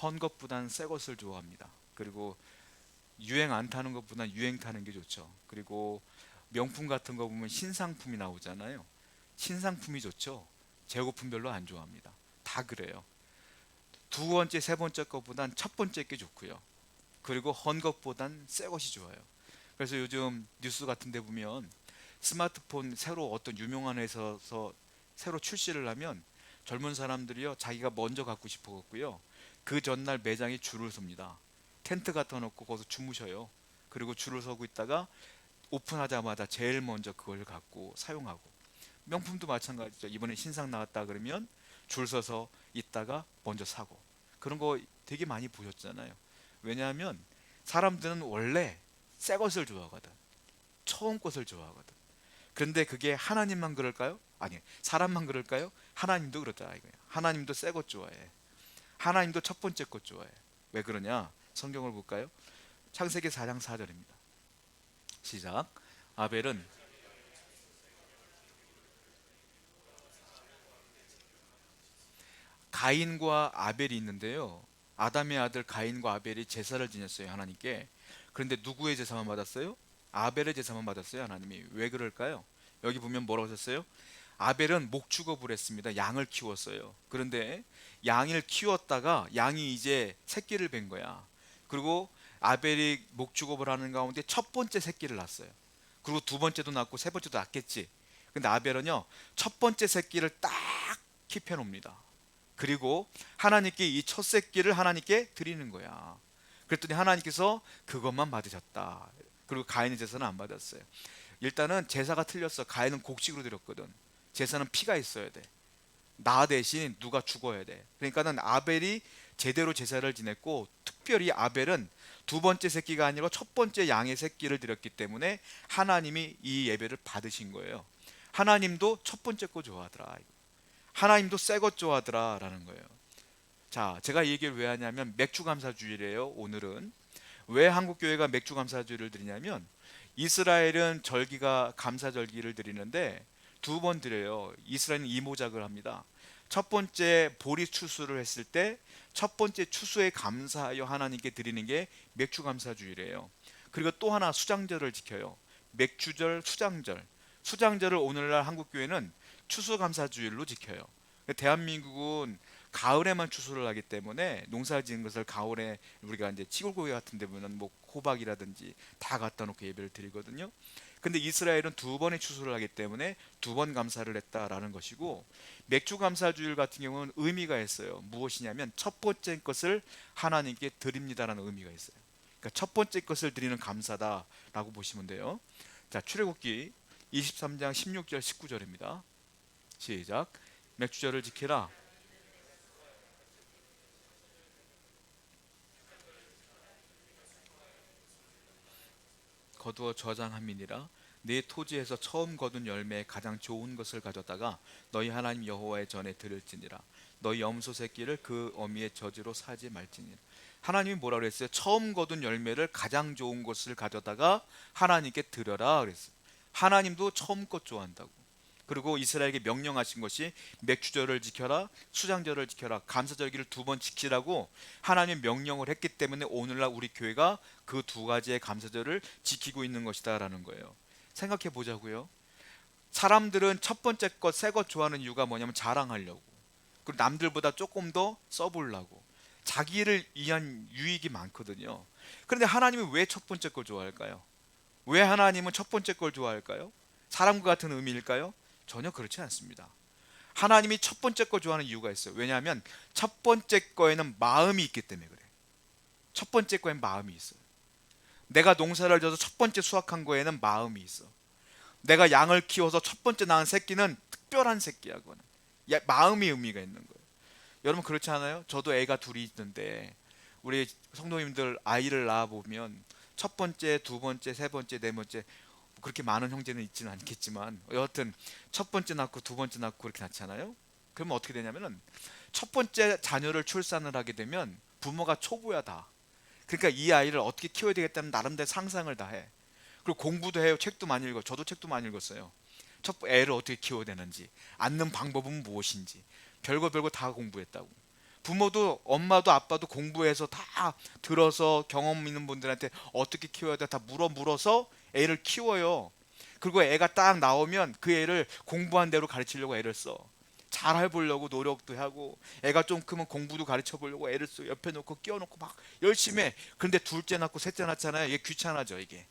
헌 것보단 새 것을 좋아합니다. 그리고 유행 안 타는 것보단 유행 타는 게 좋죠. 그리고 명품 같은 거 보면 신상품이 나오잖아요. 신상품이 좋죠. 재고품 별로 안 좋아합니다. 다 그래요. 두 번째, 세 번째 것보단 첫 번째 게 좋고요. 그리고 헌 것보단 새 것이 좋아요. 그래서 요즘 뉴스 같은 데 보면 스마트폰 새로 어떤 유명한 회사에서 새로 출시를 하면 젊은 사람들이요 자기가 먼저 갖고 싶어 갖고요 그 전날 매장에 줄을 섭니다. 텐트 갖다 놓고 거기서 주무셔요. 그리고 줄을 서고 있다가 오픈하자마자 제일 먼저 그걸 갖고 사용하고, 명품도 마찬가지죠. 이번에 신상 나왔다 그러면 줄 서서 있다가 먼저 사고, 그런 거 되게 많이 보셨잖아요. 왜냐하면 사람들은 원래 새 것을 좋아하거든. 처음 것을 좋아하거든. 그런데 그게 하나님만 그럴까요? 아니, 사람만 그럴까요? 하나님도 그렇다 이거예요. 하나님도 새 것 좋아해. 하나님도 첫 번째 것 좋아해. 왜 그러냐? 성경을 볼까요? 창세기 4장 4절입니다. 시작. 아벨은 가인과 아벨이 있는데요. 아담의 아들 가인과 아벨이 제사를 지냈어요, 하나님께. 그런데 누구의 제사만 받았어요? 아벨의 제사만 받았어요, 하나님이. 왜 그럴까요? 여기 보면 뭐라고 하셨어요? 아벨은 목축업을 했습니다. 양을 키웠어요. 그런데 양을 키웠다가 양이 이제 새끼를 뵌 거야. 그리고 아벨이 목축업을 하는 가운데 첫 번째 새끼를 낳았어요. 그리고 두 번째도 낳고 세 번째도 낳겠지. 근데 아벨은요, 첫 번째 새끼를 딱 킵해 놓습니다. 그리고 하나님께 이 첫 새끼를 하나님께 드리는 거야. 그랬더니 하나님께서 그것만 받으셨다. 그리고 가인의 제사는 안 받았어요. 일단은 제사가 틀렸어. 가인은 곡식으로 드렸거든. 제사는 피가 있어야 돼. 나 대신 누가 죽어야 돼. 그러니까는 아벨이 제대로 제사를 지냈고, 특별히 아벨은 두 번째 새끼가 아니라 첫 번째 양의 새끼를 드렸기 때문에 하나님이 이 예배를 받으신 거예요. 하나님도 첫 번째 거 좋아하더라. 하나님도 새 것 좋아하더라라는 거예요. 자, 제가 이 얘기를 왜 하냐면 맥주 감사주일이에요. 오늘은 왜 한국 교회가 맥주 감사주일을 드리냐면, 이스라엘은 절기가 감사절기를 드리는데 두 번 드려요. 이스라엘은 이모작을 합니다. 첫 번째 보리 추수를 했을 때 첫 번째 추수에 감사하여 하나님께 드리는 게 맥주 감사주일이에요. 그리고 또 하나 수장절을 지켜요. 맥주절, 수장절. 수장절을 오늘날 한국 교회는 추수감사주일로 지켜요. 대한민국은 가을에만 추수를 하기 때문에 농사 지은 것을 가을에 우리가 이제 시골고기 같은 데 보면 뭐 호박이라든지 다 갖다 놓고 예배를 드리거든요. 근데 이스라엘은 두 번의 추수를 하기 때문에 두 번 감사를 했다라는 것이고, 맥주 감사주일 같은 경우는 의미가 있어요. 무엇이냐면 첫 번째 것을 하나님께 드립니다라는 의미가 있어요. 그러니까 첫 번째 것을 드리는 감사다라고 보시면 돼요. 자, 출애굽기 23장 16절 19절입니다. 시작. 맥주절을 지키라. 거두어 저장함이니라. 네 토지에서 처음 거둔 열매에 가장 좋은 것을 가져다가 너희 하나님 여호와의 전에 드릴지니라. 너희 염소 새끼를 그 어미의 저주로 사지 말지니라. 하나님이 뭐라 그랬어요? 처음 거둔 열매를 가장 좋은 것을 가져다가 하나님께 드려라 그랬어요. 하나님도 처음 것 좋아한다고. 그리고 이스라엘에게 명령하신 것이 맥주절을 지켜라, 수장절을 지켜라, 감사절기를 두 번 지키라고 하나님 명령을 했기 때문에 오늘날 우리 교회가 그 두 가지의 감사절을 지키고 있는 것이다라는 거예요. 생각해 보자고요. 사람들은 첫 번째 것, 새 것 좋아하는 이유가 뭐냐면 자랑하려고. 그리고 남들보다 조금 더 써보려고. 자기를 위한 유익이 많거든요. 그런데 하나님은 왜 첫 번째 걸 좋아할까요? 왜 하나님은 첫 번째 걸 좋아할까요? 사람과 같은 의미일까요? 전혀 그렇지 않습니다. 하나님이 첫 번째 거 좋아하는 이유가 있어요. 왜냐하면 첫 번째 거에는 마음이 있기 때문에 그래. 첫 번째 거에는 마음이 있어요. 내가 농사를 져서 첫 번째 수확한 거에는 마음이 있어. 내가 양을 키워서 첫 번째 낳은 새끼는 특별한 새끼야. 그거는 마음이 의미가 있는 거예요. 여러분 그렇지 않아요? 저도 애가 둘이 있는데 우리 성도님들 아이를 낳아 보면 첫 번째, 두 번째, 세 번째, 네 번째, 그렇게 많은 형제는 있지는 않겠지만 여하튼 첫 번째 낳고 두 번째 낳고 그렇게 낳잖아요. 그러면 어떻게 되냐면은 첫 번째 자녀를 출산을 하게 되면 부모가 초보야 다. 그러니까 이 아이를 어떻게 키워야 되겠다는 나름대로 상상을 다 해. 그리고 공부도 해요. 책도 많이 읽어. 저도 책도 많이 읽었어요. 첫 애를 어떻게 키워야 되는지, 앉는 방법은 무엇인지, 별거 별거 다 공부했다고. 부모도 엄마도 아빠도 공부해서 다 들어서 경험 있는 분들한테 어떻게 키워야 돼 다 물어서 애를 키워요. 그리고 애가 딱 나오면 그 애를 공부한 대로 가르치려고 애를 써. 잘 해보려고 노력도 하고, 애가 좀 크면 공부도 가르쳐 보려고 애를 써. 옆에 놓고 끼워놓고 막 열심히 해. 그런데 둘째 낳고 셋째 낳잖아요. 이게 귀찮아져. 이게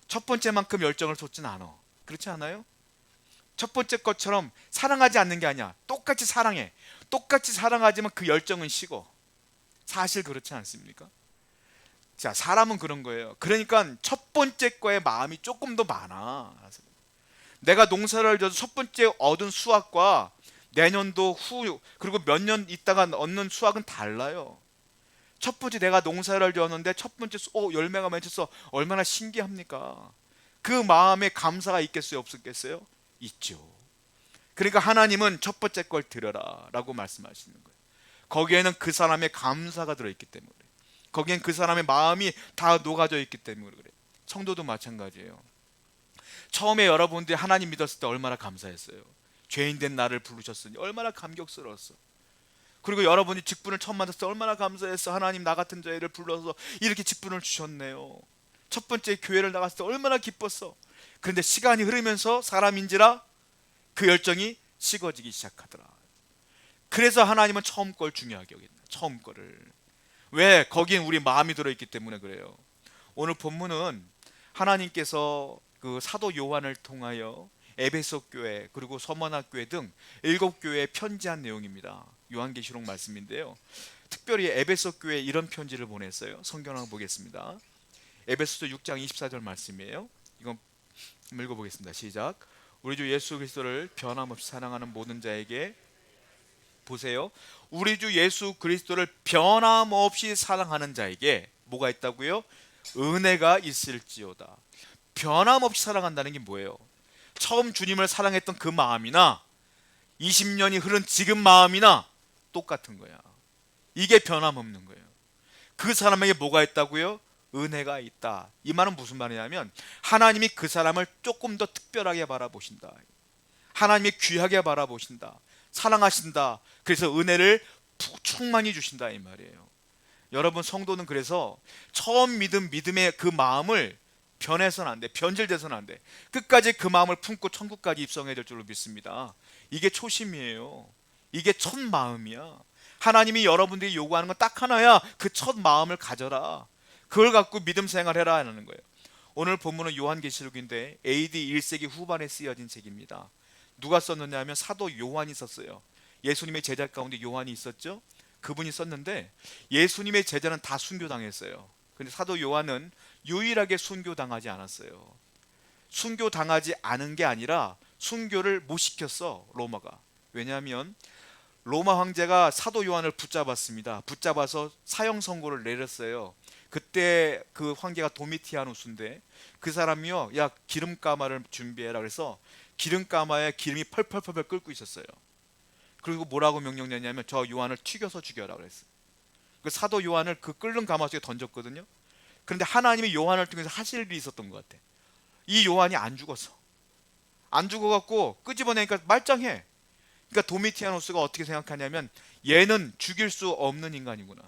첫 번째만큼 열정을 쏟진 않아. 그렇지 않아요? 첫 번째 것처럼 사랑하지 않는 게 아니야. 똑같이 사랑해. 똑같이 사랑하지만 그 열정은 식어. 사실 그렇지 않습니까? 자, 사람은 그런 거예요. 그러니까 첫 번째 거에 마음이 조금 더 많아. 내가 농사를 져서 첫 번째 얻은 수확과 내년도 후 그리고 몇 년 있다가 얻는 수확은 달라요. 첫 번째 내가 농사를 지었는데 첫 번째 열매가 맺혀서 얼마나 신기합니까? 그 마음에 감사가 있겠어요, 없었겠어요? 있죠. 그러니까 하나님은 첫 번째 걸 드려라 라고 말씀하시는 거예요. 거기에는 그 사람의 감사가 들어있기 때문에, 거기엔 그 사람의 마음이 다 녹아져 있기 때문에 그래요. 성도도 마찬가지예요. 처음에 여러분들이 하나님 믿었을 때 얼마나 감사했어요. 죄인된 나를 부르셨으니 얼마나 감격스러웠어. 그리고 여러분이 직분을 처음 맡았을 때 얼마나 감사했어. 하나님 나 같은 자를 불러서 이렇게 직분을 주셨네요. 첫 번째 교회를 나갔을 때 얼마나 기뻤어. 그런데 시간이 흐르면서 사람인지라 그 열정이 식어지기 시작하더라. 그래서 하나님은 처음 걸 중요하게 여긴다. 처음 거를. 왜? 거기엔 우리 마음이 들어있기 때문에 그래요. 오늘 본문은 하나님께서 그 사도 요한을 통하여 에베소 교회 그리고 서머나 교회 등 7교회에 편지한 내용입니다. 요한계시록 말씀인데요. 특별히 에베소 교회에 이런 편지를 보냈어요. 성경 한번 보겠습니다. 에베소서 6장 24절 말씀이에요. 이건 읽어보겠습니다. 시작. 우리 주 예수 그리스도를 변함없이 사랑하는 모든 자에게, 보세요. 우리 주 예수 그리스도를 변함없이 사랑하는 자에게 뭐가 있다고요? 은혜가 있을지어다. 변함없이 사랑한다는 게 뭐예요? 처음 주님을 사랑했던 그 마음이나 20년이 흐른 지금 마음이나 똑같은 거야. 이게 변함없는 거예요. 그 사람에게 뭐가 있다고요? 은혜가 있다. 이 말은 무슨 말이냐면 하나님이 그 사람을 조금 더 특별하게 바라보신다. 하나님이 귀하게 바라보신다. 사랑하신다. 그래서 은혜를 충만히 주신다 이 말이에요. 여러분 성도는 그래서 처음 믿음의 그 마음을 변해서는 안 돼. 변질돼서는 안 돼. 끝까지 그 마음을 품고 천국까지 입성해야 될 줄로 믿습니다. 이게 초심이에요. 이게 첫 마음이야. 하나님이 여러분들이 요구하는 건 딱 하나야. 그 첫 마음을 가져라. 그걸 갖고 믿음 생활해라 하는 거예요. 오늘 본문은 요한계시록인데 AD 1세기 후반에 쓰여진 책입니다. 누가 썼느냐 하면 사도 요한이 썼어요. 예수님의 제자 가운데 요한이 있었죠. 그분이 썼는데 예수님의 제자는 다 순교당했어요. 근데 사도 요한은 유일하게 순교당하지 않았어요. 순교당하지 않은 게 아니라 순교를 못 시켰어, 로마가. 왜냐하면 로마 황제가 사도 요한을 붙잡았습니다. 붙잡아서 사형 선고를 내렸어요. 그때 그 황제가 도미티아누스인데 그 사람이요, 야 기름가마를 준비해라 그래서 기름가마에 기름이 펄펄펄펄 끓고 있었어요. 그리고 뭐라고 명령 내냐면 저 요한을 튀겨서 죽여라 그랬어요. 그 사도 요한을 그 끓는 가마 속에 던졌거든요. 그런데 하나님이 요한을 통해서 하실 일이 있었던 것 같아. 이 요한이 안 죽었어. 안 죽어갖고 끄집어내니까 말짱해. 그러니까 도미티아노스가 어떻게 생각하냐면 얘는 죽일 수 없는 인간이구나.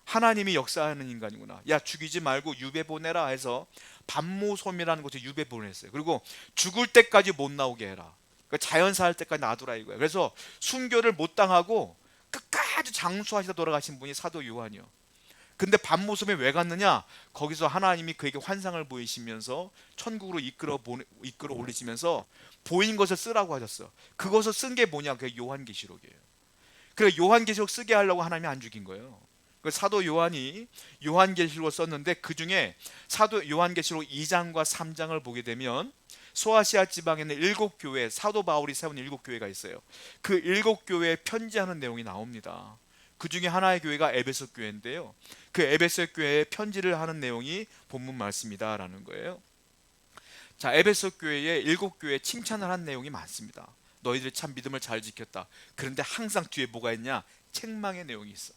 하나님이 역사하는 인간이구나. 야 죽이지 말고 유배 보내라 해서 반모섬이라는 곳에 유배 보냈어요. 그리고 죽을 때까지 못 나오게 해라. 그러니까 자연사할 때까지 놔두라 이거야. 그래서 순교를 못 당하고 끝까지 장수하시다 돌아가신 분이 사도 요한이요. 근데 반모섬에 왜 갔느냐? 거기서 하나님이 그에게 환상을 보이시면서 천국으로 이끌어 올리시면서 보인 것을 쓰라고 하셨어. 그것을 쓴 게 뭐냐? 그게 요한계시록이에요. 그래 요한계시록 쓰게 하려고 하나님이 안 죽인 거예요. 그 사도 요한이 요한계시록을 썼는데 그 중에 사도 요한계시록 2장과 3장을 보게 되면 소아시아 지방에는 7교회, 사도 바울이 세운 7교회가 있어요. 그 7교회에 편지하는 내용이 나옵니다. 그 중에 하나의 교회가 에베소 교회인데요. 그 에베소 교회에 편지를 하는 내용이 본문 말씀이다라는 거예요. 자, 에베소 교회에 7교회에 칭찬을 한 내용이 많습니다. 너희들이 참 믿음을 잘 지켰다. 그런데 항상 뒤에 뭐가 있냐? 책망의 내용이 있어.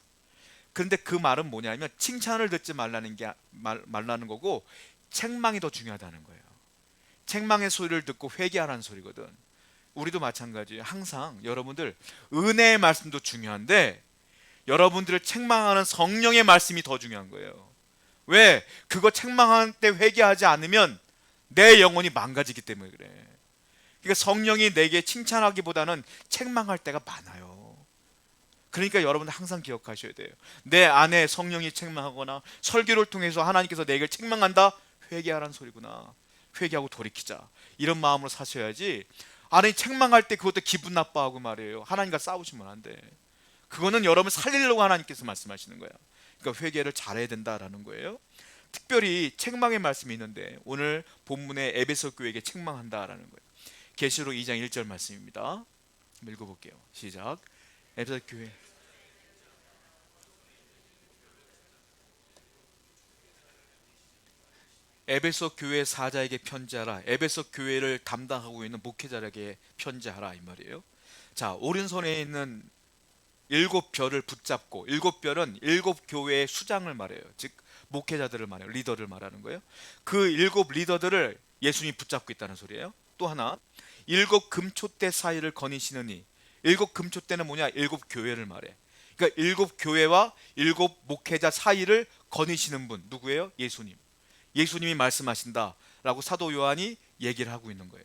그런데 그 말은 뭐냐면 칭찬을 듣지 말라는 거고 책망이 더 중요하다는 거예요. 책망의 소리를 듣고 회개하라는 소리거든. 우리도 마찬가지예요. 항상 여러분들 은혜의 말씀도 중요한데 여러분들을 책망하는 성령의 말씀이 더 중요한 거예요. 왜? 그거 책망할 때 회개하지 않으면 내 영혼이 망가지기 때문에 그래. 그러니까 성령이 내게 칭찬하기보다는 책망할 때가 많아요. 그러니까 여러분 항상 기억하셔야 돼요. 내 안에 성령이 책망하거나 설교를 통해서 하나님께서 내게 책망한다? 회개하라는 소리구나. 회개하고 돌이키자. 이런 마음으로 사셔야지. 아니 책망할 때 그것도 기분 나빠하고 말이에요. 하나님과 싸우시면 안 돼. 그거는 여러분 살리려고 하나님께서 말씀하시는 거야. 그러니까 회개를 잘해야 된다라는 거예요. 특별히 책망의 말씀이 있는데 오늘 본문에 에베소 교회에게 책망한다라는 거예요. 계시록 2장 1절 말씀입니다. 읽어볼게요. 시작. 에베소 교회 에베소 교회 사자에게 편지하라. 에베소 교회를 담당하고 있는 목회자에게 편지하라 이 말이에요. 자, 오른손에 있는 일곱 별을 붙잡고, 일곱 별은 일곱 교회의 수장을 말해요. 즉 목회자들을 말해요. 리더를 말하는 거예요. 그 일곱 리더들을 예수님이 붙잡고 있다는 소리예요. 또 하나, 일곱 금촛대 사이를 거니시느니, 일곱 금촛대는 뭐냐? 일곱 교회를 말해. 그러니까 일곱 교회와 일곱 목회자 사이를 거니시는 분 누구예요? 예수님. 예수님이 말씀하신다 라고 사도 요한이 얘기를 하고 있는 거예요.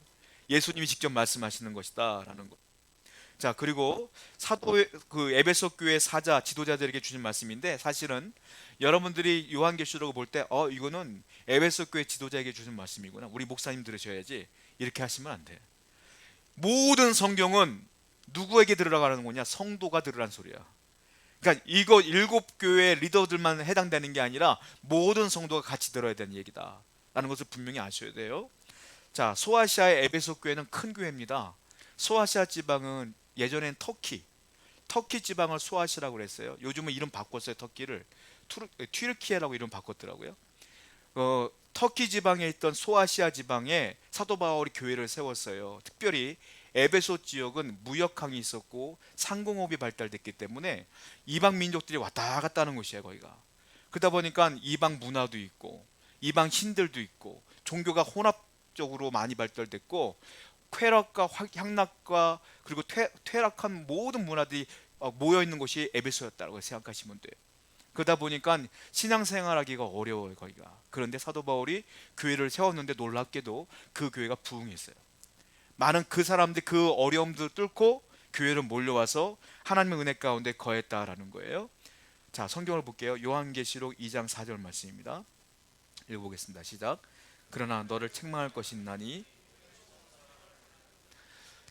예수님이 직접 말씀하시는 것이다 라는 거. 자, 그리고 그 에베소 교회 사자 지도자들에게 주신 말씀인데, 사실은 여러분들이 요한계시록을 볼 때 이거는 에베소 교회 지도자에게 주신 말씀이구나, 우리 목사님 들으셔야지, 이렇게 하시면 안 돼. 모든 성경은 누구에게 들으라는 거냐? 성도가 들으라는 소리야. 그러니까 이거 일곱 교회 리더들만 해당되는 게 아니라 모든 성도가 같이 들어야 되는 얘기다 라는 것을 분명히 아셔야 돼요. 자, 소아시아의 에베소 교회는 큰 교회입니다. 소아시아 지방은 예전엔 터키 지방을 소아시아라고 그랬어요. 요즘은 이름 바꿨어요. 터키를 튀르키예라고 이름 바꿨더라고요. 터키 지방에 있던 소아시아 지방에 사도 바울이 교회를 세웠어요. 특별히 에베소 지역은 무역항이 있었고 상공업이 발달됐기 때문에 이방 민족들이 왔다 갔다 하는 곳이에요. 거기가. 그러다 보니까 이방 문화도 있고 이방 신들도 있고 종교가 혼합적으로 많이 발달됐고, 쾌락과 향락과 그리고 퇴락한 모든 문화들이 모여 있는 곳이 에베소였다고 생각하시면 돼요. 그러다 보니까 신앙생활하기가 어려워요, 거기가. 그런데 사도 바울이 교회를 세웠는데 놀랍게도 그 교회가 부흥했어요. 많은 그 사람들이 그 어려움들을 뚫고 교회로 몰려와서 하나님의 은혜 가운데 거했다라는 거예요. 자, 성경을 볼게요. 요한계시록 2장 4절 말씀입니다. 읽어보겠습니다. 시작. 그러나 너를 책망할 것이 있나니.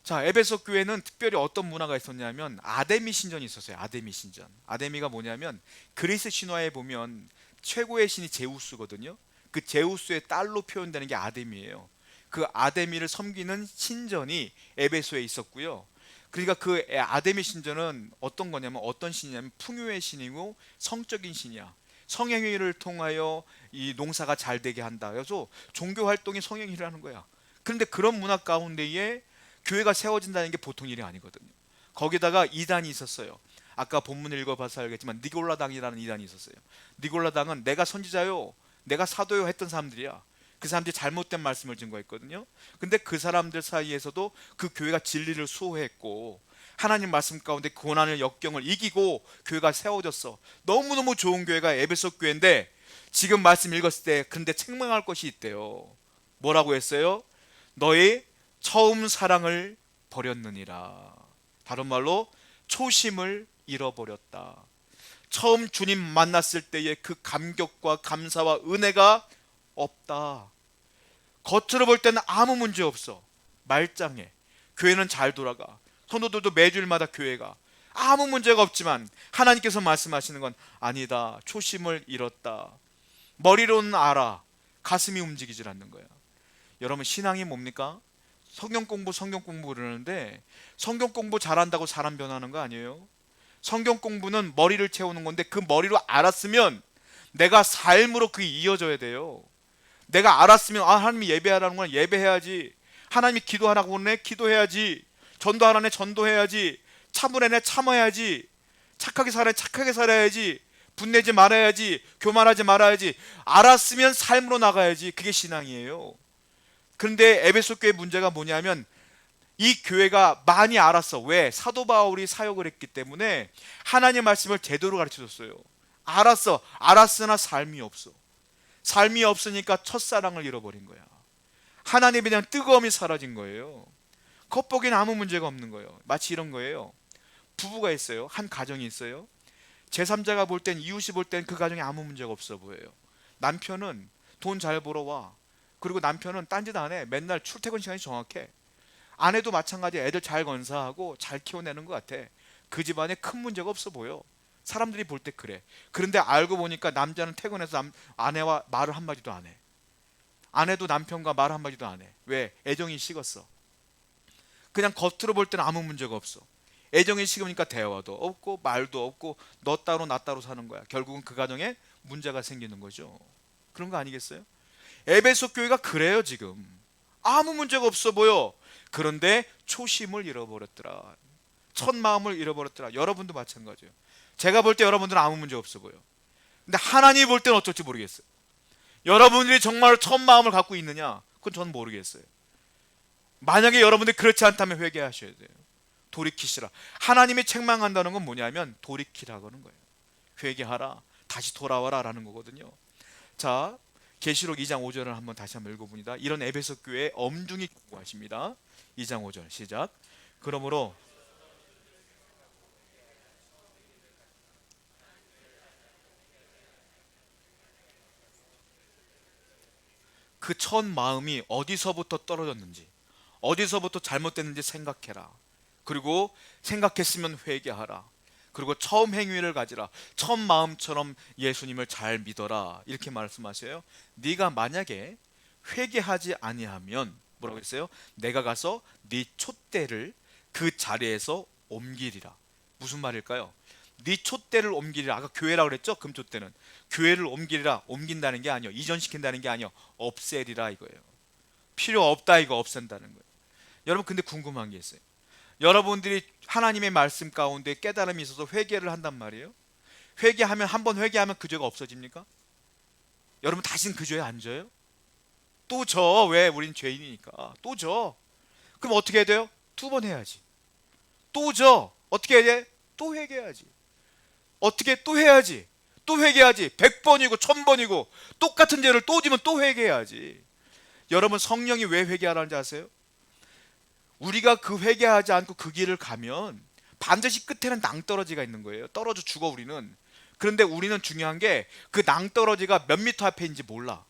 자, 에베소 교회는 특별히 어떤 문화가 있었냐면 아데미 신전이 있었어요. 아데미 신전. 아데미가 뭐냐면 그리스 신화에 보면 최고의 신이 제우스거든요. 그 제우스의 딸로 표현되는 게 아데미예요. 그 아데미를 섬기는 신전이 에베소에 있었고요. 그러니까 그 아데미 신전은 어떤 거냐면, 어떤 신이냐면 풍요의 신이고 성적인 신이야. 성행위를 통하여 이 농사가 잘 되게 한다. 그래서 종교 활동이 성행위를 하는 거야. 그런데 그런 문화 가운데에 교회가 세워진다는 게 보통 일이 아니거든요. 거기다가 이단이 있었어요. 아까 본문 읽어봐서 알겠지만 니골라당이라는 이단이 있었어요. 니골라당은 내가 선지자요, 내가 사도요 했던 사람들이야. 그 사람들이 잘못된 말씀을 증거했거든요. 근데 그 사람들 사이에서도 그 교회가 진리를 수호했고 하나님 말씀 가운데 고난의 역경을 이기고 교회가 세워졌어. 너무너무 좋은 교회가 에베소 교회인데, 지금 말씀 읽었을 때 그런데 책망할 것이 있대요. 뭐라고 했어요? 너희 처음 사랑을 버렸느니라. 다른 말로 초심을 잃어버렸다. 처음 주님 만났을 때의 그 감격과 감사와 은혜가 없다. 겉으로 볼 때는 아무 문제 없어. 말짱해. 교회는 잘 돌아가. 성도들도 매주일마다 교회가. 아무 문제가 없지만 하나님께서 말씀하시는 건 아니다. 초심을 잃었다. 머리로는 알아. 가슴이 움직이질 않는 거야. 여러분, 신앙이 뭡니까? 성경 공부 그러는데 성경 공부 잘한다고 사람 변하는 거 아니에요. 성경 공부는 머리를 채우는 건데 그 머리로 알았으면 내가 삶으로 그게 이어져야 돼요. 내가 알았으면 하나님이 예배하라는 건 예배해야지, 하나님이 기도하라고 하네 기도해야지, 전도하라네 전도해야지, 참으라네 참아야지, 착하게 살아야 착하게 살아야지, 분내지 말아야지, 교만하지 말아야지. 알았으면 삶으로 나가야지. 그게 신앙이에요. 그런데 에베소 교회 문제가 뭐냐면 이 교회가 많이 알았어. 왜? 사도 바울이 사역을 했기 때문에 하나님의 말씀을 제대로 가르쳐줬어요. 알았어. 알았으나 삶이 없어. 삶이 없으니까 첫사랑을 잃어버린 거야. 하나님에 대한 뜨거움이 사라진 거예요. 겉보기엔 아무 문제가 없는 거예요. 마치 이런 거예요. 부부가 있어요. 한 가정이 있어요. 제3자가 볼 땐, 이웃이 볼 땐 그 가정에 아무 문제가 없어 보여요. 남편은 돈 잘 벌어와. 그리고 남편은 딴짓 안 해. 맨날 출퇴근 시간이 정확해. 아내도 마찬가지야. 애들 잘 건사하고 잘 키워내는 것 같아. 그 집안에 큰 문제가 없어 보여. 사람들이 볼 때 그래. 그런데 알고 보니까 남자는 퇴근해서 아내와 말을 한마디도 안 해. 아내도 남편과 말 한마디도 안 해. 왜? 애정이 식었어. 그냥 겉으로 볼 때는 아무 문제가 없어. 애정이 식으니까 대화도 없고 말도 없고 너 따로 나 따로 사는 거야. 결국은 그 가정에 문제가 생기는 거죠. 그런 거 아니겠어요? 에베소 교회가 그래요 지금. 아무 문제가 없어 보여. 그런데 초심을 잃어버렸더라. 첫 마음을 잃어버렸더라. 여러분도 마찬가지예요. 제가 볼 때 여러분들은 아무 문제 없어 보여. 근데 하나님이 볼 때는 어떨지 모르겠어요. 여러분들이 정말 첫 마음을 갖고 있느냐? 그건 저는 모르겠어요. 만약에 여러분들이 그렇지 않다면 회개하셔야 돼요. 돌이키시라. 하나님이 책망한다는 건 뭐냐면 돌이키라는 거예요. 회개하라. 다시 돌아와라 라는 거거든요. 자, 계시록 2장 5절을 다시 한번 읽어봅니다. 이런 에베소 교회에 엄중히 경고하십니다. 2장 5절 시작. 그러므로 그 첫 마음이 어디서부터 떨어졌는지, 어디서부터 잘못됐는지 생각해라. 그리고 생각했으면 회개하라. 그리고 처음 행위를 가지라. 첫 마음처럼 예수님을 잘 믿어라. 이렇게 말씀하셔요. 네가 만약에 회개하지 아니하면 뭐라고 했어요? 내가 가서 네 촛대를 그 자리에서 옮기리라. 무슨 말일까요? 네 촛대를 옮기리라. 아까 교회라고 그랬죠? 금촛대는. 교회를 옮기리라. 옮긴다는 게 아니요. 이전시킨다는 게 아니요. 없애리라 이거예요. 필요 없다 이거 없앤다는 거예요. 여러분 근데 궁금한 게 있어요. 여러분들이 하나님의 말씀 가운데 깨달음이 있어서 회개를 한단 말이에요. 회개하면 한 번 회개하면 그 죄가 없어집니까? 여러분 다시는 그 죄에 안 져요? 또 져. 왜? 우린 죄인이니까. 또 져. 그럼 어떻게 해야 돼요? 두 번 해야지. 또 져. 어떻게 해야 돼? 또 회개해야지. 어떻게 또 해야지. 또 회개해야지. 100번이고 1000번이고 똑같은 죄를 또 지면 또 회개해야지. 여러분 성령이 왜 회개하라는지 아세요? 우리가 그 회개하지 않고 그 길을 가면 반드시 끝에는 낭떠러지가 있는 거예요. 떨어져 죽어 우리는. 그런데 우리는 중요한 게 그 낭떠러지가 몇 미터 앞에 있는지 몰라.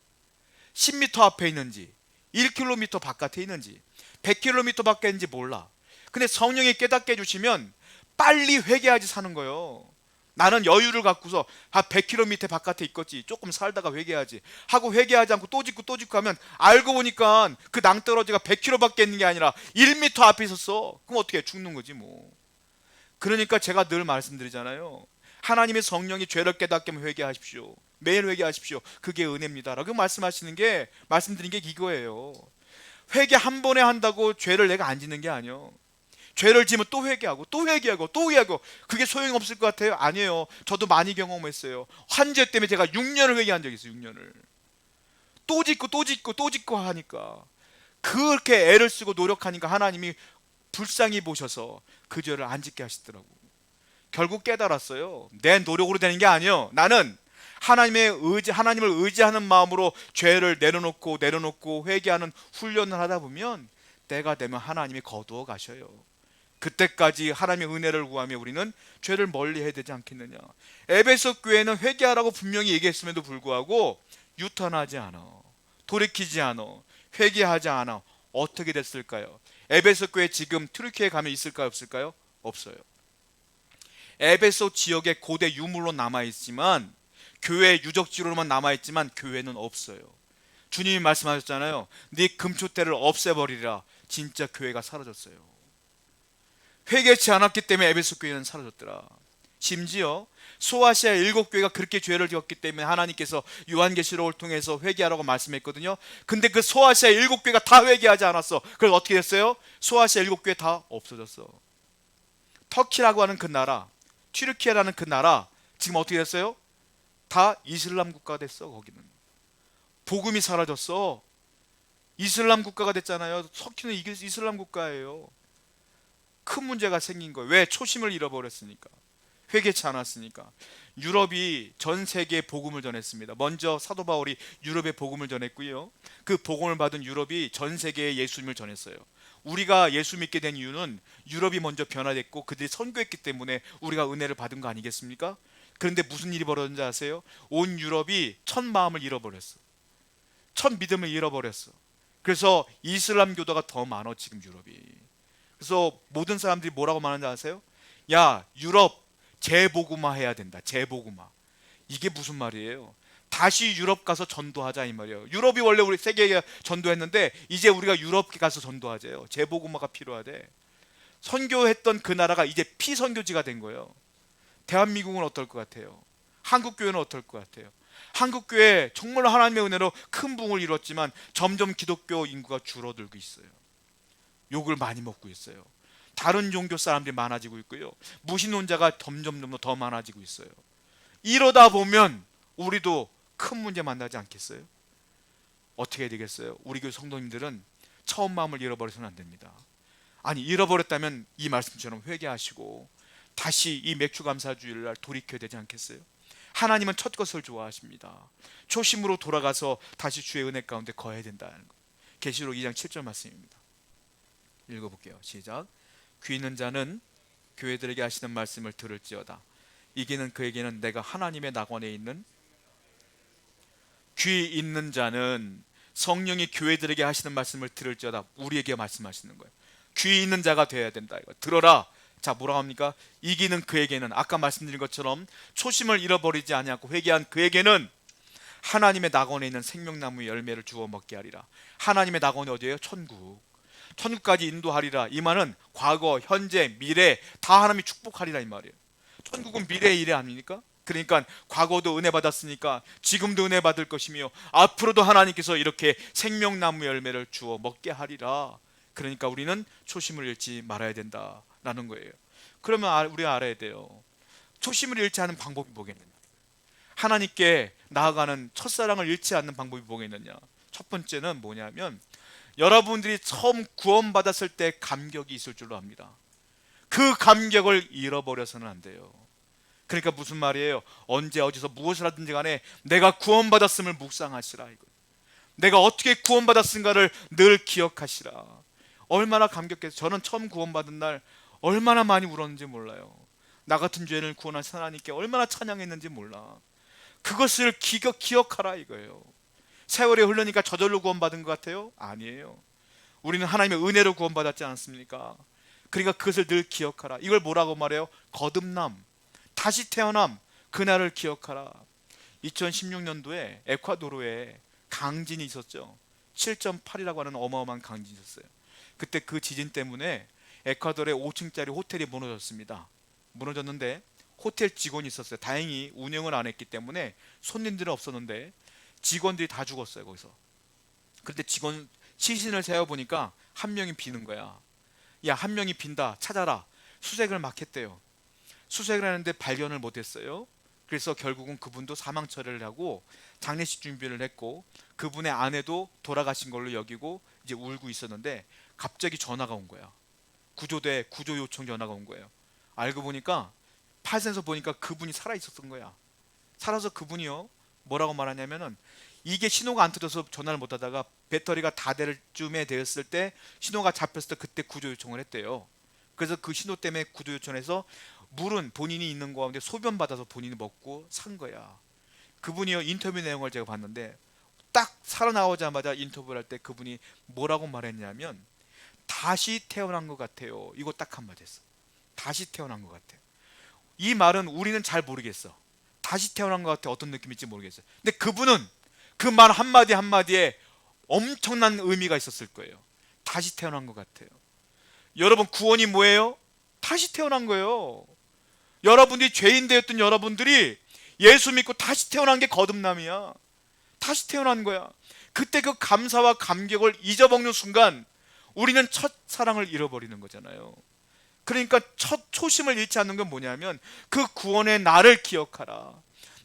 10미터 앞에 있는지 1km 바깥에 있는지 100km 밖에 있는지 몰라. 근데 성령이 깨닫게 해주시면 빨리 회개하지 사는 거예요. 나는 여유를 갖고서 100km 바깥에 있겠지. 조금 살다가 회개하지 하고 회개하지 않고 또 짓고 또 짓고 하면 알고 보니까 그 낭떠러지가 100km 밖에 있는 게 아니라 1m 앞에 있었어. 그럼 어떻게 해? 죽는 거지 뭐. 그러니까 제가 늘 말씀드리잖아요. 하나님의 성령이 죄를 깨닫게 하면 회개하십시오. 매일 회개하십시오. 그게 은혜입니다 라고 말씀하시는 게, 말씀드린 게 이거예요. 회개 한 번에 한다고 죄를 내가 안 짓는 게 아니에요. 죄를 지면 또 회개하고 또 회개하고 또 회개하고 그게 소용없을 것 같아요? 아니에요. 저도 많이 경험했어요. 한 죄 때문에 제가 6년을 회개한 적이 있어요. 6년을. 또 짓고 또 짓고 또 짓고 하니까, 그렇게 애를 쓰고 노력하니까 하나님이 불쌍히 보셔서 그 죄를 안 짓게 하시더라고. 결국 깨달았어요. 내 노력으로 되는 게 아니에요. 나는 하나님을 의지하는 마음으로 죄를 내려놓고 회개하는 훈련을 하다 보면 때가 되면 하나님이 거두어 가셔요. 그때까지 하나님의 은혜를 구하며 우리는 죄를 멀리 해야 되지 않겠느냐. 에베소 교회는 회개하라고 분명히 얘기했음에도 불구하고 유턴하지 않아. 돌이키지 않아. 회개하지 않아. 어떻게 됐을까요? 에베소 교회 지금 튀르키예에 가면 있을까요? 없을까요? 없어요. 에베소 지역에 고대 유물로 남아있지만, 교회 유적지로만 남아있지만 교회는 없어요. 주님이 말씀하셨잖아요. 네 금초대를 없애버리라. 진짜 교회가 사라졌어요. 회개치 않았기 때문에 에베소 교회는 사라졌더라. 심지어 소아시아 7교회가 그렇게 죄를 지었기 때문에 하나님께서 요한계시록을 통해서 회개하라고 말씀했거든요. 근데 그 소아시아 7교회가 다 회개하지 않았어. 그래서 어떻게 됐어요? 소아시아 7교회 다 없어졌어. 터키라고 하는 그 나라, 튀르키예라는 그 나라, 지금 어떻게 됐어요? 다 이슬람 국가가 됐어. 거기는 복음이 사라졌어. 이슬람 국가가 됐잖아요. 터키는 이게 이슬람 국가예요. 큰 문제가 생긴 거예요. 왜? 초심을 잃어버렸으니까. 회개치 않았으니까. 유럽이 전 세계에 복음을 전했습니다. 먼저 사도 바울이 유럽에 복음을 전했고요. 그 복음을 받은 유럽이 전 세계에 예수님을 전했어요. 우리가 예수 믿게 된 이유는 유럽이 먼저 변화됐고 그들이 선교했기 때문에 우리가 은혜를 받은 거 아니겠습니까? 그런데 무슨 일이 벌어졌는지 아세요? 온 유럽이 첫 마음을 잃어버렸어. 첫 믿음을 잃어버렸어. 그래서 이슬람 교도가 더 많아 지금 유럽이. 그래서 모든 사람들이 뭐라고 말하는지 아세요? 야, 유럽 재복음화 해야 된다. 재복음화. 이게 무슨 말이에요? 다시 유럽 가서 전도하자 이 말이에요. 유럽이 원래 우리 세계에 전도했는데 이제 우리가 유럽 가서 전도하자요. 재복음화가 필요하대. 선교했던 그 나라가 이제 피선교지가 된 거예요. 대한민국은 어떨 것 같아요? 한국교회는 어떨 것 같아요? 한국교회 정말 하나님의 은혜로 큰 부흥을 이뤘지만 점점 기독교 인구가 줄어들고 있어요. 욕을 많이 먹고 있어요. 다른 종교 사람들이 많아지고 있고요. 무신론자가 점점 더 많아지고 있어요. 이러다 보면 우리도 큰 문제 만나지 않겠어요? 어떻게 되겠어요? 우리 교회 성도님들은 처음 마음을 잃어버려서는 안 됩니다. 아니, 잃어버렸다면 이 말씀처럼 회개하시고 다시 이 맥주감사주일날 돌이켜야 되지 않겠어요? 하나님은 첫 것을 좋아하십니다. 초심으로 돌아가서 다시 주의 은혜 가운데 거해야 된다는 거. 계시록 2장 7절 말씀입니다. 읽어볼게요. 시작. 귀 있는 자는 교회들에게 하시는 말씀을 들을지어다. 이기는 그에게는 내가 하나님의 낙원에 있는, 귀 있는 자는 성령이 교회들에게 하시는 말씀을 들을지어다. 우리에게 말씀하시는 거예요. 귀 있는 자가 되어야 된다. 이거 들어라. 자, 뭐라고 합니까? 이기는 그에게는, 아까 말씀드린 것처럼 초심을 잃어버리지 아니하고 회개한 그에게는 하나님의 낙원에 있는 생명나무의 열매를 주워 먹게 하리라. 하나님의 낙원이 어디예요? 천국. 천국까지 인도하리라. 이 말은 과거, 현재, 미래 다 하나님이 축복하리라 이 말이에요. 천국은 미래의 일이 아닙니까? 그러니까 과거도 은혜 받았으니까 지금도 은혜 받을 것이며 앞으로도 하나님께서 이렇게 생명나무 열매를 주어 먹게 하리라. 그러니까 우리는 초심을 잃지 말아야 된다라는 거예요. 그러면 우리가 알아야 돼요. 초심을 잃지 않는 방법이 뭐겠느냐? 하나님께 나아가는 첫사랑을 잃지 않는 방법이 뭐겠느냐? 첫 번째는 뭐냐면 여러분들이 처음 구원받았을 때 감격이 있을 줄로 압니다. 그 감격을 잃어버려서는 안 돼요. 그러니까 무슨 말이에요? 언제 어디서 무엇을 하든지 간에 내가 구원받았음을 묵상하시라. 이거. 내가 어떻게 구원받았은가를 늘 기억하시라. 얼마나 감격해서 저는 처음 구원받은 날 얼마나 많이 울었는지 몰라요. 나 같은 죄인을 구원하신 하나님께 얼마나 찬양했는지 몰라. 그것을 기억하라 이거예요. 세월이 흐르니까 저절로 구원받은 것 같아요? 아니에요. 우리는 하나님의 은혜로 구원받았지 않습니까? 그러니까 그것을 늘 기억하라. 이걸 뭐라고 말해요? 거듭남, 다시 태어남, 그날을 기억하라. 2016년도에 에콰도르에 강진이 있었죠. 7.8이라고 하는 어마어마한 강진이 있었어요. 그때 그 지진 때문에 에콰도르의 5층짜리 호텔이 무너졌습니다. 무너졌는데 호텔 직원이 있었어요. 다행히 운영을 안 했기 때문에 손님들은 없었는데 직원들이 다 죽었어요 거기서. 그런데 직원 시신을 세어보니까 한 명이 비는 거야. 야, 한 명이 빈다, 찾아라. 수색을 막 했대요. 수색을 하는데 발견을 못했어요. 그래서 결국은 그분도 사망 처리를 하고 장례식 준비를 했고 그분의 아내도 돌아가신 걸로 여기고 이제 울고 있었는데 갑자기 전화가 온 거야. 구조대 구조 요청 전화가 온 거예요. 알고 보니까 파선에서 보니까 그분이 살아 있었던 거야. 살아서 그분이요 뭐라고 말하냐면은 이게 신호가 안 터져서 전화를 못 하다가 배터리가 다 될 쯤에 되었을 때 신호가 잡혔을 때 그때 구조 요청을 했대요. 그래서 그 신호 때문에 구조 요청해서 물은 본인이 있는 거 가운데 소변 받아서 본인이 먹고 산 거야. 그분이요 인터뷰 내용을 제가 봤는데 딱 살아나오자마자 인터뷰를 할 때 그분이 뭐라고 말했냐면 다시 태어난 것 같아요. 이거 딱 한마디 했어. 다시 태어난 것 같아요. 이 말은 우리는 잘 모르겠어. 다시 태어난 것 같아 어떤 느낌일지 모르겠어요. 근데 그분은 그 말 한마디 한마디에 엄청난 의미가 있었을 거예요. 다시 태어난 것 같아요. 여러분 구원이 뭐예요? 다시 태어난 거예요. 여러분들이 죄인 되었던 여러분들이 예수 믿고 다시 태어난 게 거듭남이야. 다시 태어난 거야. 그때 그 감사와 감격을 잊어먹는 순간 우리는 첫 사랑을 잃어버리는 거잖아요. 그러니까 첫 초심을 잃지 않는 건 뭐냐면 그 구원의 나를 기억하라.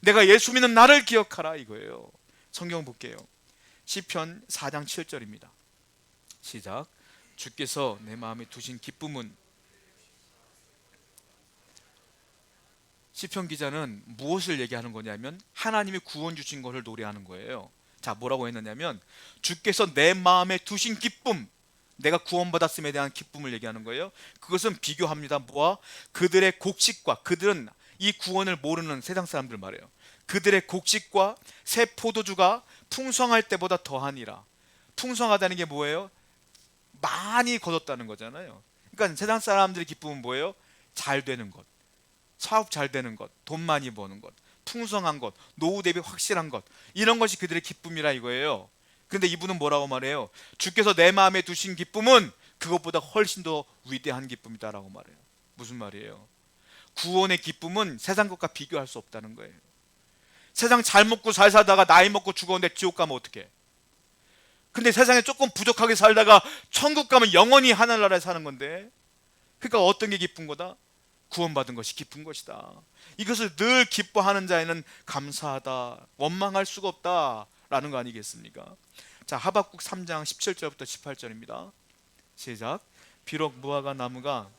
내가 예수 믿는 나를 기억하라 이거예요. 성경 볼게요. 시편 4장 7절입니다. 시작. 주께서 내 마음에 두신 기쁨은. 시편 기자는 무엇을 얘기하는 거냐면 하나님이 구원 주신 것을 노래하는 거예요. 자, 뭐라고 했느냐면 주께서 내 마음에 두신 기쁨, 내가 구원받았음에 대한 기쁨을 얘기하는 거예요. 그것은 비교합니다. 뭐와? 그들의 곡식과, 그들은 이 구원을 모르는 세상 사람들 말이에요. 그들의 곡식과 새 포도주가 풍성할 때보다 더하니라. 풍성하다는 게 뭐예요? 많이 거뒀다는 거잖아요. 그러니까 세상 사람들의 기쁨은 뭐예요? 잘 되는 것, 사업 잘 되는 것, 돈 많이 버는 것, 풍성한 것, 노후 대비 확실한 것, 이런 것이 그들의 기쁨이라 이거예요. 그런데 이분은 뭐라고 말해요? 주께서 내 마음에 두신 기쁨은 그것보다 훨씬 더 위대한 기쁨이다라고 말해요. 무슨 말이에요? 구원의 기쁨은 세상 것과 비교할 수 없다는 거예요. 세상 잘 먹고 잘 살다가 나이 먹고 죽었는데 지옥 가면 어떡해? 근데 세상에 조금 부족하게 살다가 천국 가면 영원히 하늘나라에 사는 건데, 그러니까 어떤 게 기쁜 거다? 구원받은 것이 기쁜 것이다. 이것을 늘 기뻐하는 자에는 감사하다, 원망할 수가 없다 라는 거 아니겠습니까? 자, 하박국 3장 17절부터 18절입니다. 시작. 비록 무화과 나무가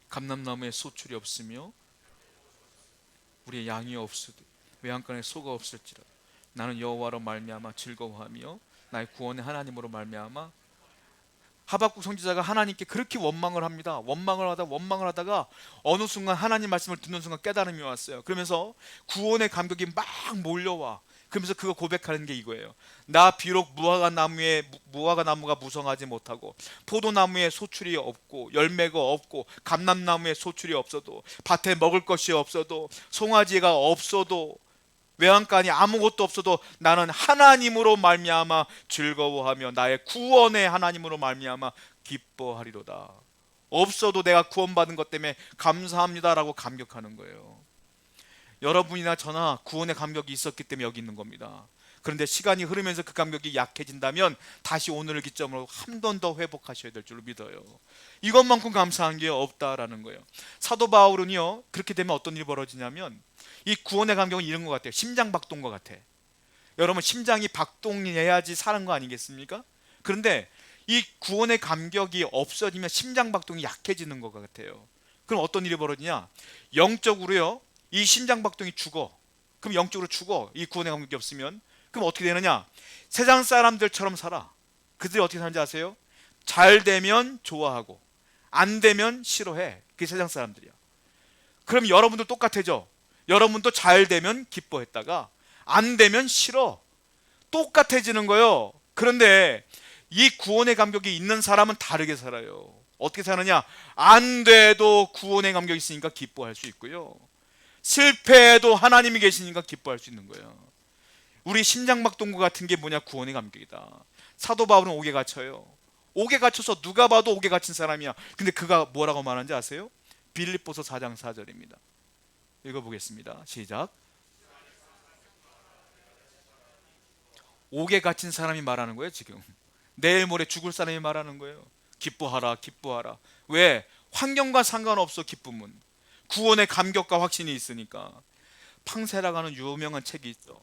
감람나무에 소출이 없으며 우리의 양이 없으되 외양간에 소가 없을지라 나는 여호와로 말미암아 즐거워하며 나의 구원의 하나님으로 말미암아. 하박국 선지자가 하나님께 그렇게 원망을 합니다. 원망을 하다가 어느 순간 하나님 말씀을 듣는 순간 깨달음이 왔어요. 그러면서 구원의 감격이 막 몰려와. 그러면서 그거 고백하는 게 이거예요. 나 비록 무화과 나무가 무성하지 못하고 포도나무에 소출이 없고 열매가 없고 감람나무에 소출이 없어도 밭에 먹을 것이 없어도 송아지가 없어도 외양간이 아무것도 없어도 나는 하나님으로 말미암아 즐거워하며 나의 구원의 하나님으로 말미암아 기뻐하리로다. 없어도 내가 구원받은 것 때문에 감사합니다라고 감격하는 거예요. 여러분이나 저나 구원의 감격이 있었기 때문에 여기 있는 겁니다. 그런데 시간이 흐르면서 그 감격이 약해진다면 다시 오늘을 기점으로 한 번 더 회복하셔야 될 줄로 믿어요. 이것만큼 감사한 게 없다라는 거예요. 사도 바울은요, 그렇게 되면 어떤 일이 벌어지냐면 이 구원의 감격은 이런 것 같아요. 심장 박동과 같아. 여러분, 심장이 박동해야지 사는 거 아니겠습니까? 그런데 이 구원의 감격이 없어지면 심장 박동이 약해지는 것 같아요. 그럼 어떤 일이 벌어지냐? 영적으로요, 이 심장 박동이 죽어. 그럼 영적으로 죽어. 이 구원의 감격이 없으면. 그럼 어떻게 되느냐? 세상 사람들처럼 살아. 그들이 어떻게 사는지 아세요? 잘 되면 좋아하고 안 되면 싫어해. 그게 세상 사람들이야. 그럼 여러분도 똑같아져. 여러분도 잘 되면 기뻐했다가 안 되면 싫어. 똑같아지는 거예요. 그런데 이 구원의 감격이 있는 사람은 다르게 살아요. 어떻게 사느냐? 안 돼도 구원의 감격이 있으니까 기뻐할 수 있고요, 실패해도 하나님이 계시니까 기뻐할 수 있는 거예요. 우리 심장박동구 같은 게 뭐냐? 구원의 감격이다. 사도 바울은 옥에 갇혀요. 옥에 갇혀서 누가 봐도 옥에 갇힌 사람이야. 근데 그가 뭐라고 말하는지 아세요? 빌립보서 4장 4절입니다. 읽어보겠습니다. 시작. 옥에 갇힌 사람이 말하는 거예요. 지금 내일 모레 죽을 사람이 말하는 거예요. 기뻐하라, 기뻐하라. 왜? 환경과 상관없어. 기쁨은 구원의 감격과 확신이 있으니까. 팡세라고 하는 유명한 책이 있어.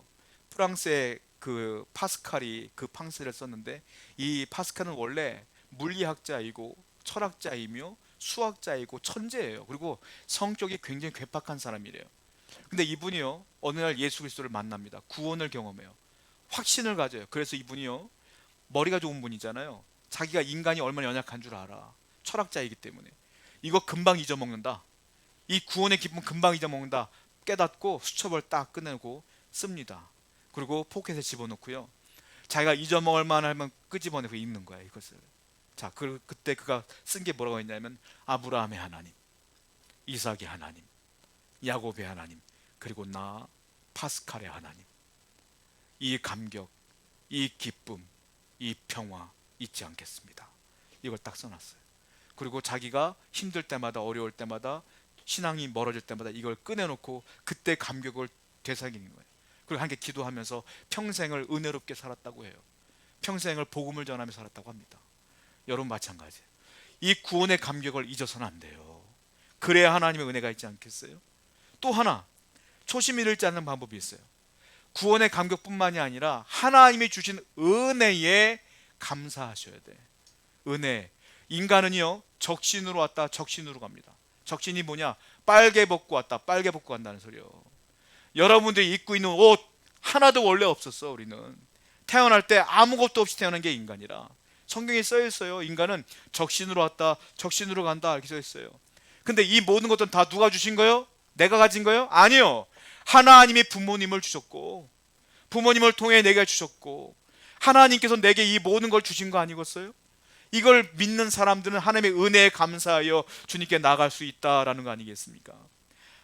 프랑스의 그 파스칼이 그 팡세를 썼는데, 이 파스칼은 원래 물리학자이고 철학자이며 수학자이고 천재예요. 그리고 성격이 굉장히 괴팍한 사람이래요. 근데 이분이요, 어느 날 예수 그리스도를 만납니다. 구원을 경험해요. 확신을 가져요. 그래서 이분이요, 머리가 좋은 분이잖아요. 자기가 인간이 얼마나 연약한 줄 알아. 철학자이기 때문에 이거 금방 잊어먹는다, 이 구원의 기쁨 금방 잊어먹는다 깨닫고 수첩을 딱 꺼내고 씁니다. 그리고 포켓에 집어넣고요, 자기가 잊어먹을 만하면 끄집어내고 읽는 거야, 이것을. 자, 그때 그가 쓴 게 뭐라고 했냐면 아브라함의 하나님, 이삭의 하나님, 야곱의 하나님, 그리고 나 파스칼의 하나님. 이 감격, 이 기쁨, 이 평화 잊지 않겠습니다. 이걸 딱 써놨어요. 그리고 자기가 힘들 때마다, 어려울 때마다, 신앙이 멀어질 때마다 이걸 꺼내놓고 그때 감격을 되새기는 거예요. 그리고 함께 기도하면서 평생을 은혜롭게 살았다고 해요. 평생을 복음을 전하며 살았다고 합니다. 여러분 마찬가지예요. 이 구원의 감격을 잊어서는 안 돼요. 그래야 하나님의 은혜가 있지 않겠어요? 또 하나, 초심 잃지 않는 방법이 있어요. 구원의 감격뿐만이 아니라 하나님이 주신 은혜에 감사하셔야 돼. 은혜. 인간은요, 적신으로 왔다 적신으로 갑니다. 적신이 뭐냐? 빨개 벗고 왔다 빨개 벗고 간다는 소리요. 여러분들이 입고 있는 옷 하나도 원래 없었어. 우리는 태어날 때 아무것도 없이 태어난 게 인간이라. 성경에 써 있어요. 인간은 적신으로 왔다 적신으로 간다 이렇게 써 있어요. 근데 이 모든 것들은 다 누가 주신 거예요? 내가 가진 거예요? 아니요. 하나님이 부모님을 주셨고, 부모님을 통해 내게 주셨고, 하나님께서 내게 이 모든 걸 주신 거 아니겠어요? 이걸 믿는 사람들은 하나님의 은혜에 감사하여 주님께 나갈 수 있다라는 거 아니겠습니까?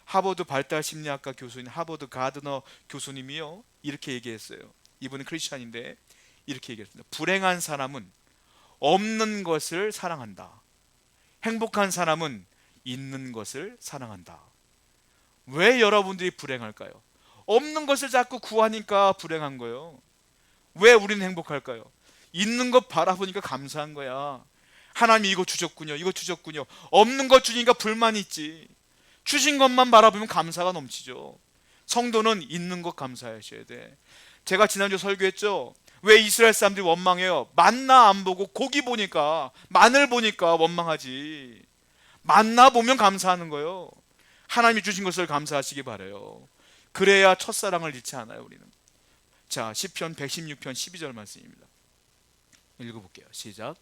하버드 발달 심리학과 교수인 하버드 가드너 교수님이요, 이렇게 얘기했어요. 이분은 크리스찬인데 이렇게 얘기했습니다. 불행한 사람은 없는 것을 사랑한다. 행복한 사람은 있는 것을 사랑한다. 왜 여러분들이 불행할까요? 없는 것을 자꾸 구하니까 불행한 거예요. 왜 우리는 행복할까요? 있는 것 바라보니까 감사한 거야. 하나님이 이거 주셨군요. 이거 주셨군요. 없는 것 주니까 불만이 있지. 주신 것만 바라보면 감사가 넘치죠. 성도는 있는 것 감사하셔야 돼. 제가 지난주 설교했죠. 왜 이스라엘 사람들이 원망해요? 만나 안 보고 고기 보니까, 마늘 보니까 원망하지. 만나 보면 감사하는 거예요. 하나님이 주신 것을 감사하시기 바라요. 그래야 첫사랑을 잃지 않아요. 우리는. 자, 시편 116편 12절 말씀입니다. 읽어볼게요. 시작.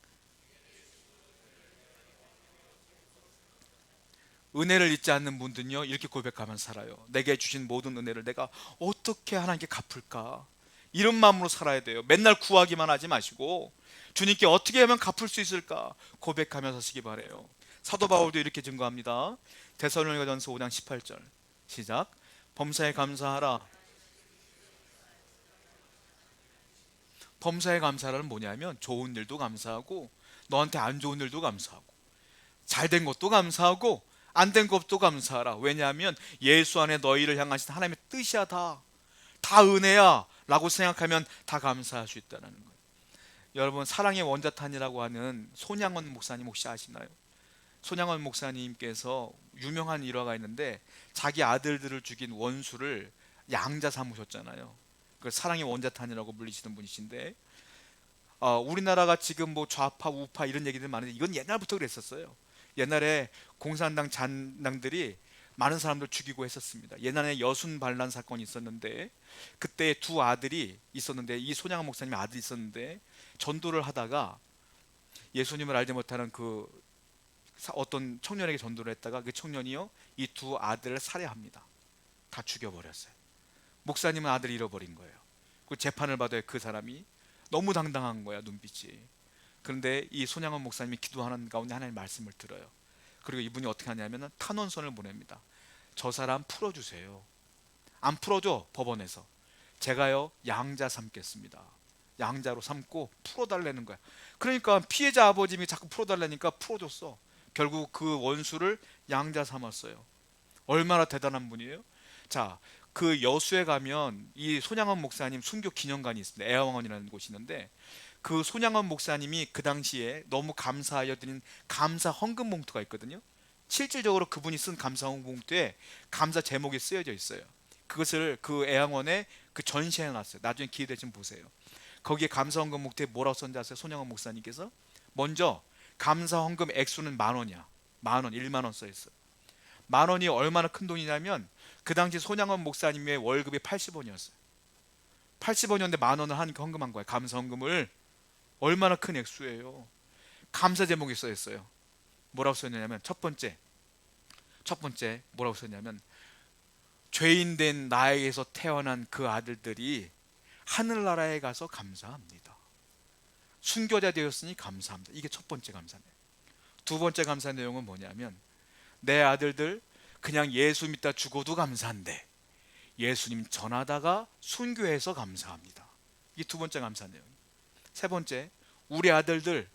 은혜를 잊지 않는 분들은요, 이렇게 고백하면 살아요. 내게 주신 모든 은혜를 내가 어떻게 하나님께 갚을까? 이런 마음으로 살아야 돼요. 맨날 구하기만 하지 마시고 주님께 어떻게 하면 갚을 수 있을까 고백하며 사시기 바래요. 사도 바울도 이렇게 증거합니다. 데살로니가전서 5장 18절 시작. 범사에 감사하라. 범사에 감사라는 뭐냐면 좋은 일도 감사하고 너한테 안 좋은 일도 감사하고 잘된 것도 감사하고 안 된 것도 감사하라. 왜냐하면 예수 안에 너희를 향하신 하나님의 뜻이야. 다 은혜야 라고 생각하면 다 감사할 수 있다는 거예요. 여러분, 사랑의 원자탄이라고 하는 손양원 목사님 혹시 아시나요? 손양원 목사님께서 유명한 일화가 있는데 자기 아들들을 죽인 원수를 양자 삼으셨잖아요. 그 사랑의 원자탄이라고 불리시는 분이신데, 우리나라가 지금 뭐 좌파 우파 이런 얘기들 많은데 이건 옛날부터 그랬었어요. 옛날에 공산당 잔당들이 많은 사람들 죽이고 했었습니다. 옛날에 여순 반란 사건이 있었는데 그때 두 아들이 있었는데, 이 손양원 목사님의 아들이 있었는데 전도를 하다가 예수님을 알지 못하는 그 어떤 청년에게 전도를 했다가 그 청년이요, 이 두 아들을 살해합니다. 다 죽여버렸어요. 목사님은 아들을 잃어버린 거예요. 그 재판을 받아야 그 사람이 너무 당당한 거야, 눈빛이. 그런데 이 손양원 목사님이 기도하는 가운데 하나님의 말씀을 들어요. 그리고 이분이 어떻게 하냐면 탄원서를 보냅니다. 저 사람 풀어주세요. 안 풀어줘. 법원에서 제가요 양자 삼겠습니다. 양자로 삼고 풀어달라는 거야. 그러니까 피해자 아버님이 자꾸 풀어달라니까 풀어줬어. 결국 그 원수를 양자 삼았어요. 얼마나 대단한 분이에요. 자, 그 여수에 가면 이 손양원 목사님 순교 기념관이 있습니다. 애화원이라는 곳이 있는데 그 손양원 목사님이 그 당시에 너무 감사하여 드린 감사 헌금 봉투가 있거든요. 실질적으로 그분이 쓴 감사 헌금 봉투에 감사 제목이 쓰여져 있어요. 그것을 그 애양원에 그 전시해 놨어요. 나중에 기회 되시면 보세요. 거기에 감사 헌금 봉투에 뭐라고 썼는지 아세요? 손양원 목사님께서 먼저 감사 헌금 액수는 10,000원이야. 10,000원, 10,000원 써 있어. 10,000원이 얼마나 큰 돈이냐면 그 당시 손양원 목사님의 월급이 80원이었어요. 80원이었는데 10,000원을 하니까 헌금한 거예요. 감사 헌금을. 얼마나 큰 액수예요. 감사 제목이 써 있어요. 뭐라고 써있냐면 첫 번째 뭐라고 써있냐면 죄인 된 나에게서 태어난 그 아들들이 하늘나라에 가서 감사합니다. 순교자 되었으니 감사합니다. 이게 첫 번째 감사네요. 두 번째 감사 내용은 뭐냐면 내 아들들 그냥 예수 믿다 죽어도 감사한데 예수님 전하다가 순교해서 감사합니다. 이게 두 번째 감사 내용. 세 번째, 우리 아들들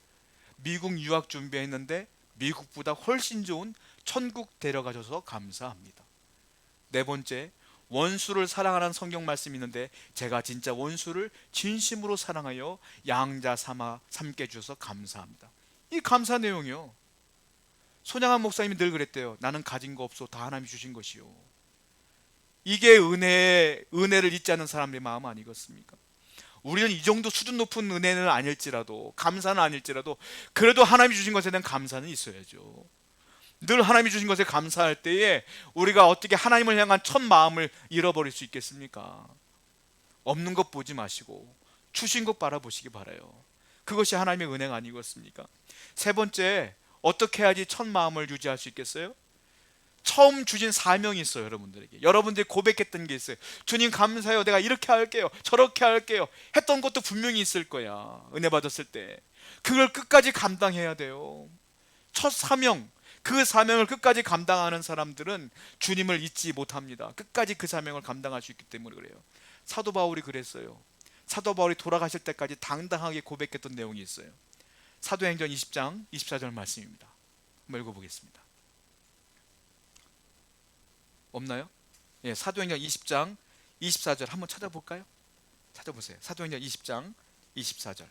미국 유학 준비했는데 미국보다 훨씬 좋은 천국 데려가셔서 감사합니다. 네 번째, 원수를 사랑하라는 성경 말씀이 있는데 제가 진짜 원수를 진심으로 사랑하여 양자 삼게 주셔서 감사합니다. 이 감사 내용이요. 손양한 목사님이 늘 그랬대요. 나는 가진 거 없어. 다 하나님이 주신 것이요. 이게 은혜를 잊지 않는 사람들의 마음 아니겠습니까? 우리는 이 정도 수준 높은 은혜는 아닐지라도, 감사는 아닐지라도, 그래도 하나님이 주신 것에 대한 감사는 있어야죠. 늘 하나님이 주신 것에 감사할 때에 우리가 어떻게 하나님을 향한 첫 마음을 잃어버릴 수 있겠습니까? 없는 것 보지 마시고 주신 것 바라보시기 바라요. 그것이 하나님의 은혜가 아니겠습니까? 세 번째, 어떻게 해야지 첫 마음을 유지할 수 있겠어요? 처음 주신 사명이 있어요. 여러분들에게, 여러분들이 고백했던 게 있어요. 주님 감사해요, 내가 이렇게 할게요, 저렇게 할게요 했던 것도 분명히 있을 거야. 은혜 받았을 때 그걸 끝까지 감당해야 돼요. 첫 사명, 그 사명을 끝까지 감당하는 사람들은 주님을 잊지 못합니다. 끝까지 그 사명을 감당할 수 있기 때문에 그래요. 사도 바울이 그랬어요. 사도 바울이 돌아가실 때까지 당당하게 고백했던 내용이 있어요. 사도행전 20장 24절 말씀입니다. 한번 읽어보겠습니다. 없나요? 예, 사도행전 20장 24절 한번 찾아볼까요? 찾아보세요. 사도행전 20장 24절.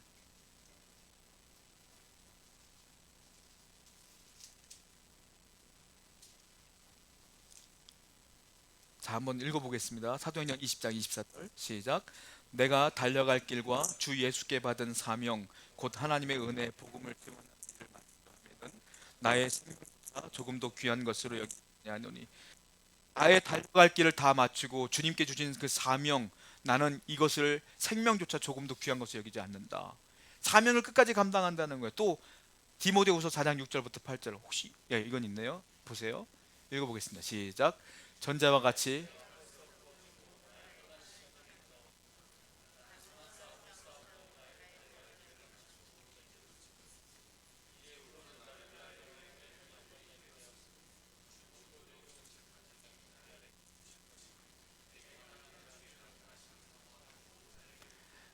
자, 한번 읽어보겠습니다. 사도행전 20장 24절 시작. 내가 달려갈 길과 주 예수께 받은 사명 곧 하나님의 은혜 복음을 증언하는 일을 마치면 나의 생명보다 조금 더 귀한 것으로 여기지 아니하노니. 나의 달려갈 길을 다 마치고 주님께 주신 그 사명, 나는 이것을 생명조차 조금 더 귀한 것으로 여기지 않는다. 사명을 끝까지 감당한다는 거예요. 또 디모데후서 4장 6절부터 8절, 혹시 이건 있네요. 보세요. 읽어보겠습니다. 시작. 전자와 같이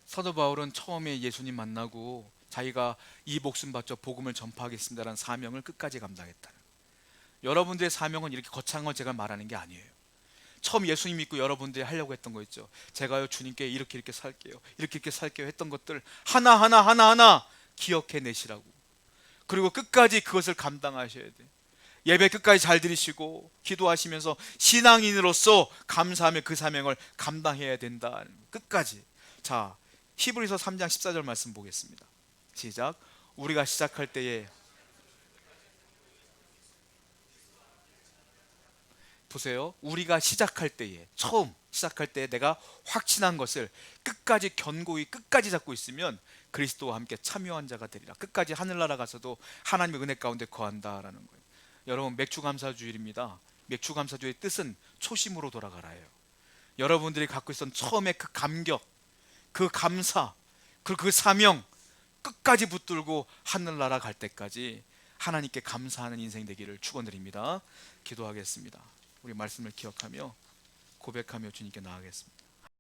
사도 바울은 처음에 예수님 만나고 자기가 이 목숨 바쳐 복음을 전파하겠습니다라는 사명을 끝까지 감당했다. 여러분들의 사명은 이렇게 거창한 걸 제가 말하는 게 아니에요. 처음 예수님 믿고 여러분들이 하려고 했던 거 있죠. 제가요 주님께 이렇게 살게요, 이렇게 살게요 했던 것들 하나하나 기억해 내시라고. 그리고 끝까지 그것을 감당하셔야 돼. 예배 끝까지 잘 들으시고 기도하시면서 신앙인으로서 감사하며 그 사명을 감당해야 된다. 끝까지. 자, 히브리서 3장 14절 말씀 보겠습니다. 시작. 우리가 시작할 때에, 보세요. 우리가 시작할 때에, 처음 시작할 때에 내가 확신한 것을 끝까지 견고히 끝까지 잡고 있으면 그리스도와 함께 참여한 자가 되리라. 끝까지 하늘나라 가서도 하나님의 은혜 가운데 거한다라는 거예요. 여러분, 맥주감사주일입니다. 맥주감사주의 뜻은 초심으로 돌아가라예요. 여러분들이 갖고 있었던 처음에 그 감격, 그 감사, 그 사명 끝까지 붙들고 하늘나라 갈 때까지 하나님께 감사하는 인생 되기를 축원드립니다. 기도하겠습니다. 우리 말씀을 기억하며 고백하며 주님께 나아가겠습니다.